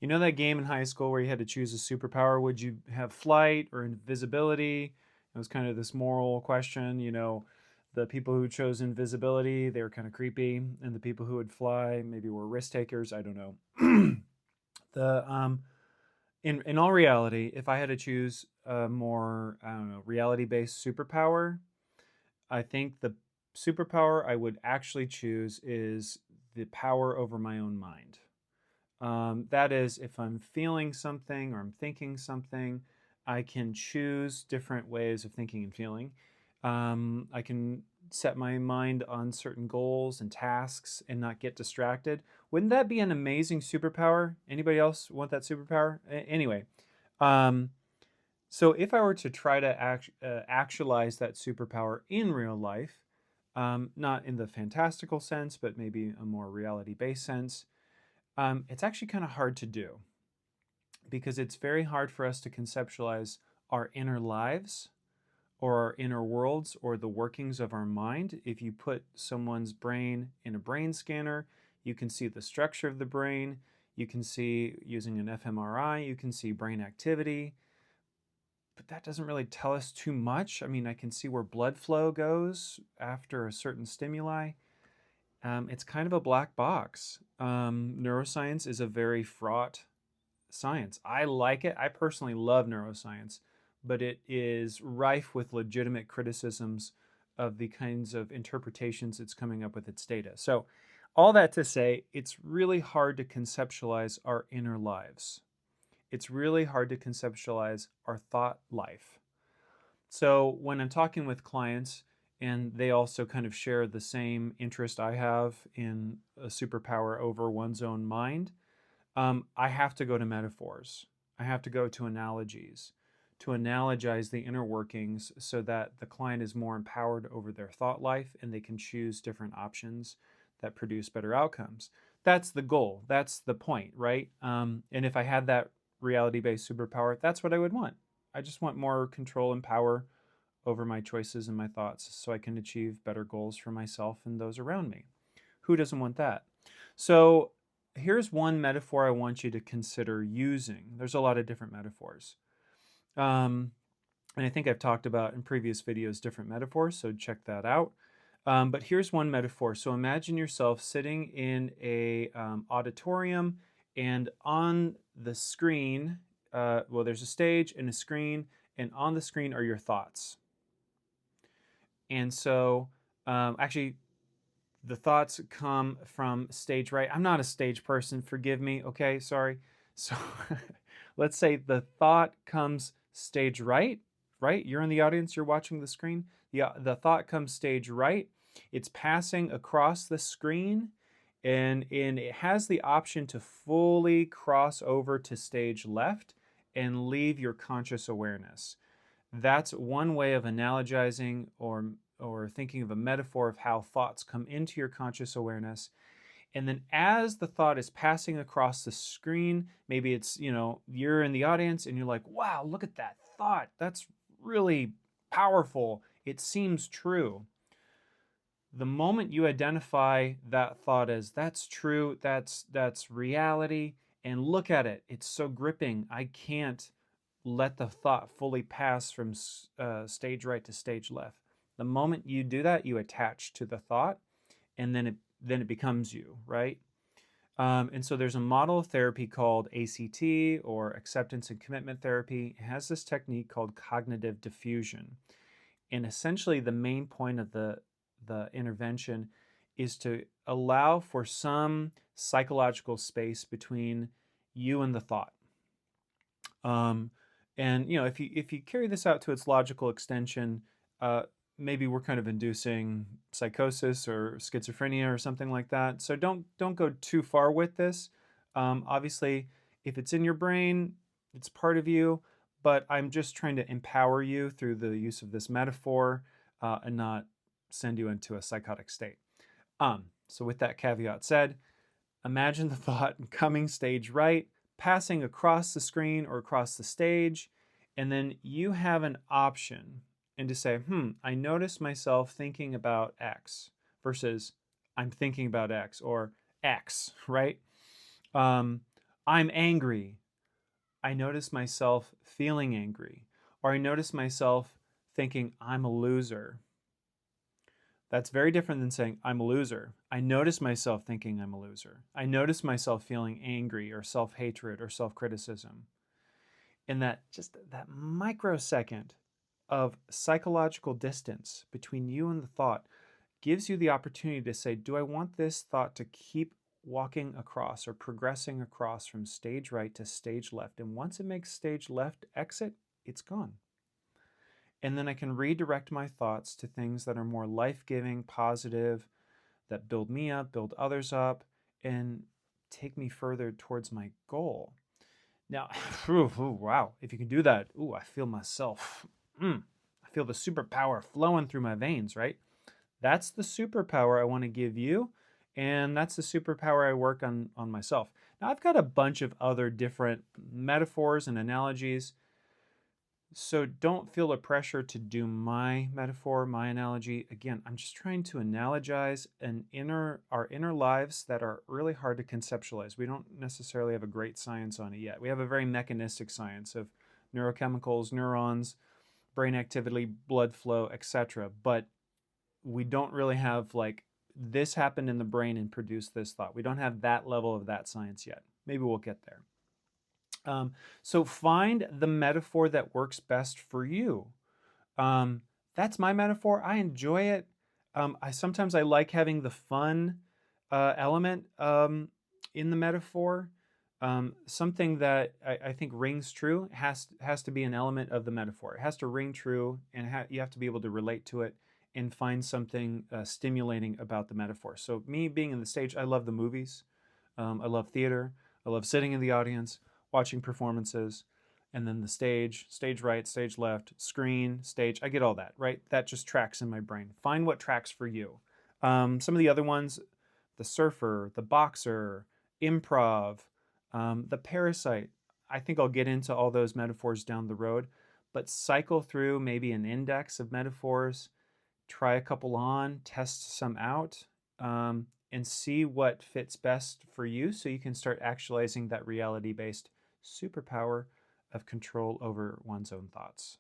You know that game in high school where you had to choose a superpower? Would you have flight or invisibility? It was kind of this moral question. The people who chose invisibility, they were kind of creepy, and the people who would fly maybe were risk takers. I don't know. the in all reality, if I had to choose a more, I don't know, reality based superpower, I think the superpower I would actually choose is the power over my own mind. That is, if I'm feeling something or I'm thinking something, I can choose different ways of thinking and feeling. I can set my mind on certain goals and tasks and not get distracted. Wouldn't that be an amazing superpower? Anybody else want that superpower? Anyway, um, so if I were to try to actualize that superpower in real life, not in the fantastical sense, but maybe a more reality-based sense, it's actually kind of hard to do because it's very hard for us to conceptualize our inner lives or our inner worlds or the workings of our mind. If you put someone's brain in a brain scanner, you can see the structure of the brain. You can see, using an fMRI, you can see brain activity. But that doesn't really tell us too much. I mean, I can see where blood flow goes after a certain stimuli. It's kind of a black box. Neuroscience is a very fraught science. I like it. I personally love neuroscience, but it is rife with legitimate criticisms of the kinds of interpretations it's coming up with its data. So, all that to say, it's really hard to conceptualize our inner lives. It's really hard to conceptualize our thought life. So, when I'm talking with clients and they also kind of share the same interest I have in a superpower over one's own mind, I have to go to metaphors. I have to go to analogies to analogize the inner workings so that the client is more empowered over their thought life and they can choose different options that produce better outcomes. That's the goal. That's the point, right? And if I had that reality based superpower, that's what I would want. I just want more control and power over my choices and my thoughts so I can achieve better goals for myself and those around me. Who doesn't want that? So, here's one metaphor I want you to consider using. There's a lot of different metaphors. Um, and I think I've talked about in previous videos different metaphors, so check that out. But here's one metaphor. So imagine yourself sitting in a auditorium, and on the screen, well, there's a stage and a screen, and on the screen are your thoughts. And so, actually, the thoughts come from stage right. I'm not a stage person, forgive me, okay? Sorry. So let's say the thought comes stage right, right? You're in the audience, you're watching the screen. The thought comes stage right. It's passing across the screen, and it has the option to fully cross over to stage left and leave your conscious awareness. That's one way of analogizing or thinking of a metaphor of how thoughts come into your conscious awareness. And then as the thought is passing across the screen, maybe it's, you're in the audience and you're like, wow, look at that thought. That's really powerful. It seems true. The moment you identify that thought as that's true, that's reality, and look at it, it's so gripping. I can't let the thought fully pass from stage right to stage left. The moment you do that, you attach to the thought, and then it becomes you, right? And so there's a model of therapy called ACT, or acceptance and commitment therapy. It has this technique called cognitive diffusion, and essentially the main point of the intervention is to allow for some psychological space between you and the thought. And if you carry this out to its logical extension, maybe we're kind of inducing psychosis or schizophrenia or something like that. So don't go too far with this. Obviously, if it's in your brain, it's part of you. But I'm just trying to empower you through the use of this metaphor, and not send you into a psychotic state. So with that caveat said, imagine the thought coming stage right, passing across the screen or across the stage, and then you have an option and to say, I notice myself thinking about X versus I'm thinking about X or X, right? Um, I'm angry. I notice myself feeling angry. Or I notice myself thinking, I'm a loser. That's very different than saying, I'm a loser. I notice myself thinking I'm a loser. I notice myself feeling angry or self hatred or self criticism. In that, just that microsecond of psychological distance between you and the thought gives you the opportunity to say, do I want this thought to keep walking across or progressing across from stage right to stage left? And once it makes stage left exit, it's gone. And then I can redirect my thoughts to things that are more life giving, positive, that build me up, build others up, and take me further towards my goal. Now, wow, if you can do that, I feel myself. I feel the superpower flowing through my veins, right? That's the superpower I want to give you, and that's the superpower I work on myself. Now, I've got a bunch of other different metaphors and analogies, so don't feel the pressure to do my metaphor, my analogy. Again, I'm just trying to analogize our inner lives that are really hard to conceptualize. We don't necessarily have a great science on it yet. We have a very mechanistic science of neurochemicals, neurons, brain activity, blood flow, etc. But we don't really have like this happened in the brain and produced this thought. We don't have that level of that science yet. Maybe we'll get there. So find the metaphor that works best for you. Um, that's my metaphor. I enjoy it. I sometimes I like having the fun element in the metaphor. Something that I think rings true has to be an element of the metaphor. It has to ring true, and you have to be able to relate to it and find something stimulating about the metaphor. So me being in the stage, I love the movies. I love theater. I love sitting in the audience, watching performances, and then the stage right, stage left, screen, stage. I get all that, right? That just tracks in my brain. Find what tracks for you. Some of the other ones, the surfer, the boxer, improv, the parasite. I think I'll get into all those metaphors down the road, but cycle through maybe an index of metaphors, try a couple on, test some out, and see what fits best for you so you can start actualizing that reality based superpower of control over one's own thoughts.